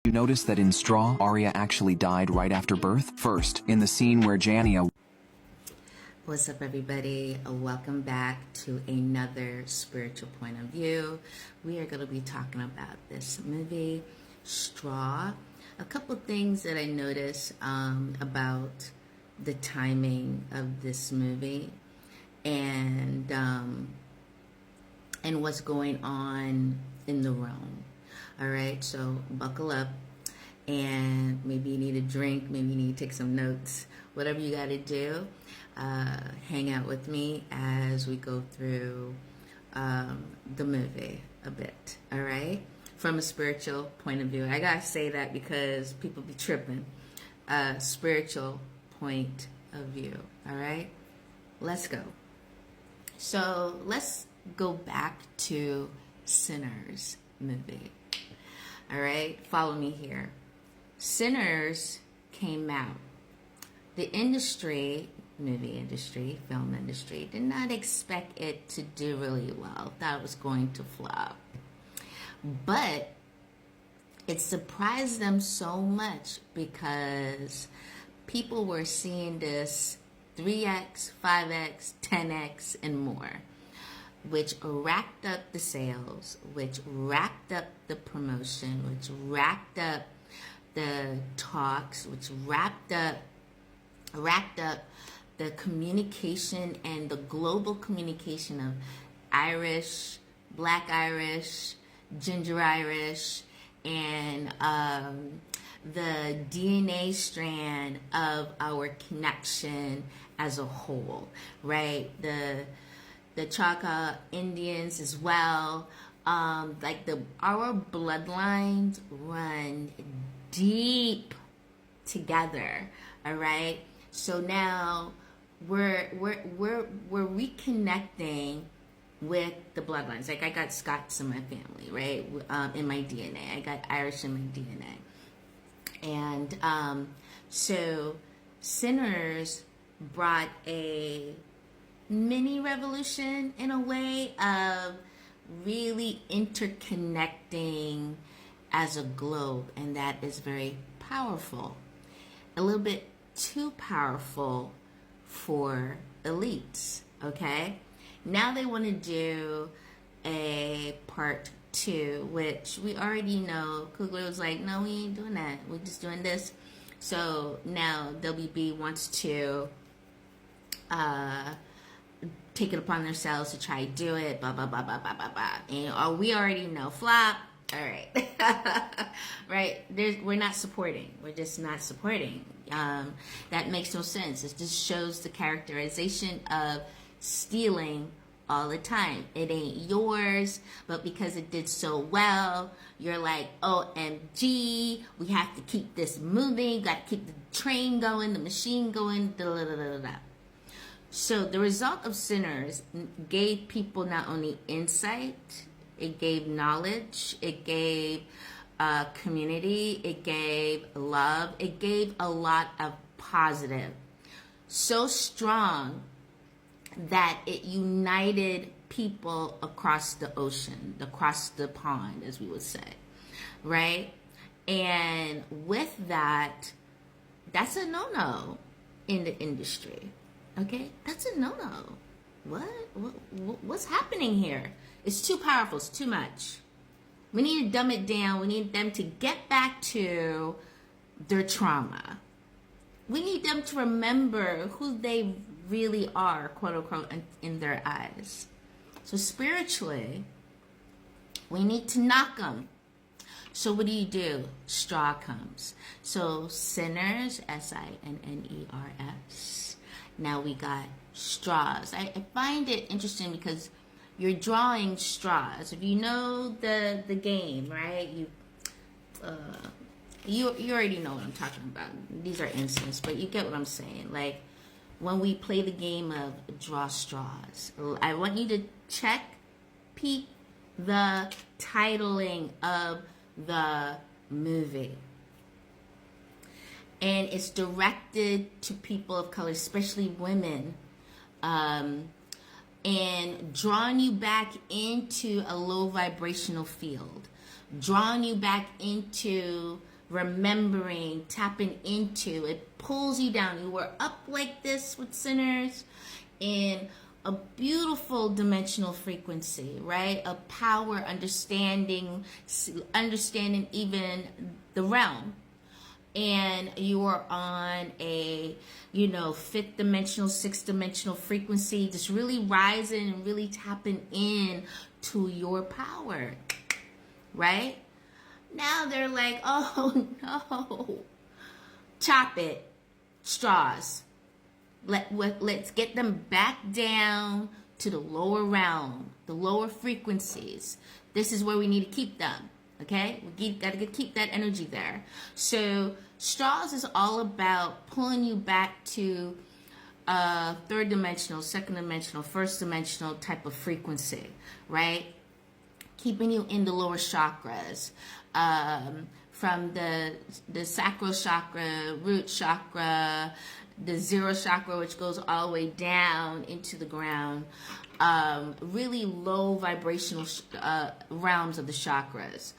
You notice that in Straw, Arya actually died right after birth? First, in the scene where Jania... What's up, everybody? Welcome back to another spiritual point of view. We are going to be talking about this movie, Straw. A couple things that I noticed about the timing of this movie and what's going on in the realm. All right, so buckle up, and maybe you need a drink, maybe you need to take some notes, whatever you got to do. Hang out with me as we go through the movie a bit, all right? From a spiritual point of view. I gotta say that because people be tripping. Spiritual point of view, all right? Let's go. So let's go back to Sinners movie. All right, follow me here. Sinners came out. The industry, movie industry, film industry, did not expect it to do really well. Thought it was going to flop. But it surprised them so much because people were seeing this 3x, 5x, 10x, and more, which racked up the sales, which racked up the promotion, which racked up the talks, which racked up the communication and the global communication of Irish, Black Irish, Ginger Irish, and the DNA strand of our connection as a whole, right? The Choctaw Indians as well. Like our bloodlines run deep together. All right. So now we're reconnecting with the bloodlines. Like I got Scots in my family, right? In my DNA, I got Irish in my DNA, and so Sinners brought a mini revolution in a way of really interconnecting as a globe, and that is very powerful. A little bit too powerful for elites, okay? Now they want to do a part 2, which we already know. Coogler was like, no, we ain't doing that. We're just doing this. So now WB wants to take it upon themselves to try to do it, blah, blah, blah, blah, blah, blah, blah. And we already know, flop. All right. Right. We're not supporting. We're just not supporting. That makes no sense. It just shows the characterization of stealing all the time. It ain't yours, but because it did so well, you're like, OMG, we have to keep this moving, got to keep the train going, the machine going, da da da da da. So the result of Sinners gave people not only insight, it gave knowledge, it gave community, it gave love, it gave a lot of positive. So strong that it united people across the ocean, across the pond, as we would say, right? And with that, that's a no-no in the industry. Okay, that's a no-no. What's happening here? It's too powerful. It's too much. We need to dumb it down. We need them to get back to their trauma. We need them to remember who they really are, quote unquote, in their eyes. So spiritually, we need to knock them. So what do? Straw comes. So Sinners, Sinners. Now we got straws. I find it interesting because you're drawing straws. If you know the game, right? You already know what I'm talking about. These are instances, but you get what I'm saying. Like when we play the game of draw straws, I want you to peek the titling of the movie. And it's directed to people of color, especially women, and drawing you back into a low vibrational field, drawing you back into remembering, tapping into. It pulls you down. You were up like this with sinners in a beautiful dimensional frequency, right? A power, understanding even the realm. And you are on a, fifth dimensional, sixth dimensional frequency, just really rising and really tapping in to your power, right? Now they're like, oh no, chop it, straws. Let's get them back down to the lower realm, the lower frequencies. This is where we need to keep them. Okay, we got to keep that energy there. So straws is all about pulling you back to third dimensional, second dimensional, first dimensional type of frequency, right? Keeping you in the lower chakras, from the sacral chakra, root chakra, the zero chakra, which goes all the way down into the ground. Really low vibrational realms of the chakras,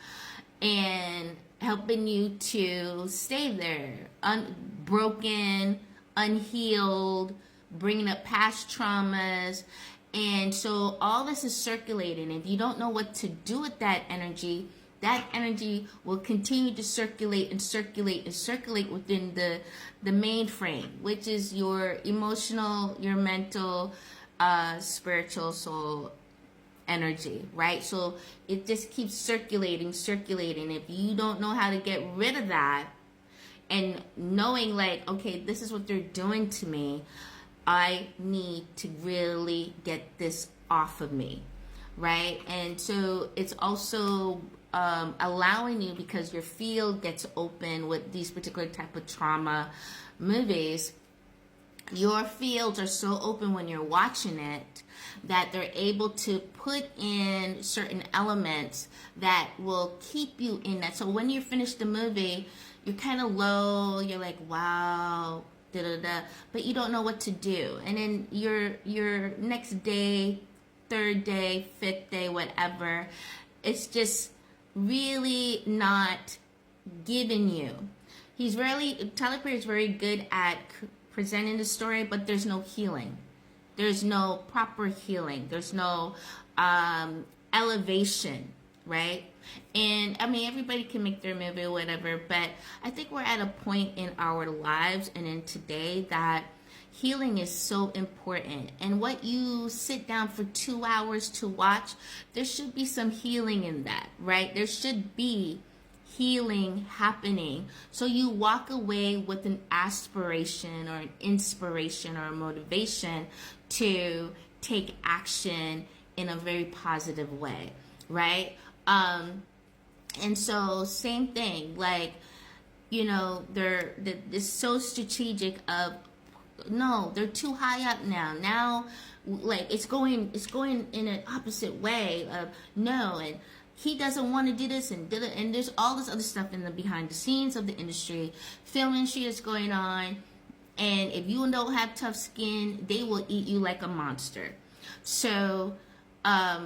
and helping you to stay there, unbroken, unhealed, bringing up past traumas. And so all this is circulating. If you don't know what to do with that energy will continue to circulate and circulate and circulate within the mainframe, which is your emotional, your mental, spiritual soul energy, right? So it just keeps circulating. If you don't know how to get rid of that, and knowing like, okay, this is what they're doing to me, I need to really get this off of me, right? And so it's also allowing you, because your field gets open with these particular type of trauma movies. Your fields are so open when you're watching it that they're able to put in certain elements that will keep you in that. So when you finish the movie, you're kind of low, you're like, wow, but you don't know what to do. And then your next day, third day, fifth day, whatever, it's just really not giving you. Tyler Perry is very good at presenting the story, but there's no healing. There's no proper healing. There's no elevation, right? And I mean, everybody can make their movie or whatever, but I think we're at a point in our lives and in today that healing is so important. And what you sit down for 2 hours to watch, there should be some healing in that, right? There should be healing happening, so you walk away with an aspiration or an inspiration or a motivation to take action in a very positive way, right? And so same thing, like, they're so strategic of, no, they're too high up now, like it's going in an opposite way of no, and he doesn't want to do this, and there's all this other stuff in the behind the scenes of the industry, film industry that's going on. And if you don't have tough skin, they will eat you like a monster. So I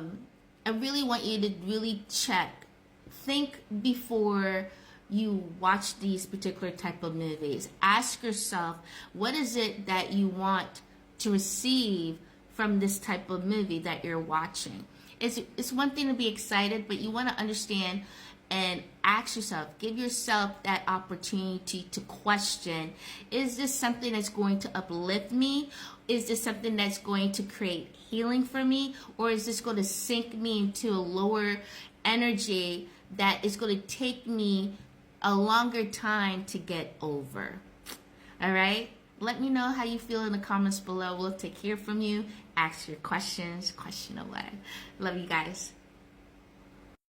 really want you to really think before you watch these particular type of movies. Ask yourself, what is it that you want to receive from this type of movie that you're watching? It's one thing to be excited, but you want to understand and ask yourself, give yourself that opportunity to question, is this something that's going to uplift me? Is this something that's going to create healing for me? Or is this going to sink me into a lower energy that is going to take me a longer time to get over? All right? Let me know how you feel in the comments below. We'll take hear from you. Ask your questions. Question away. Love you guys.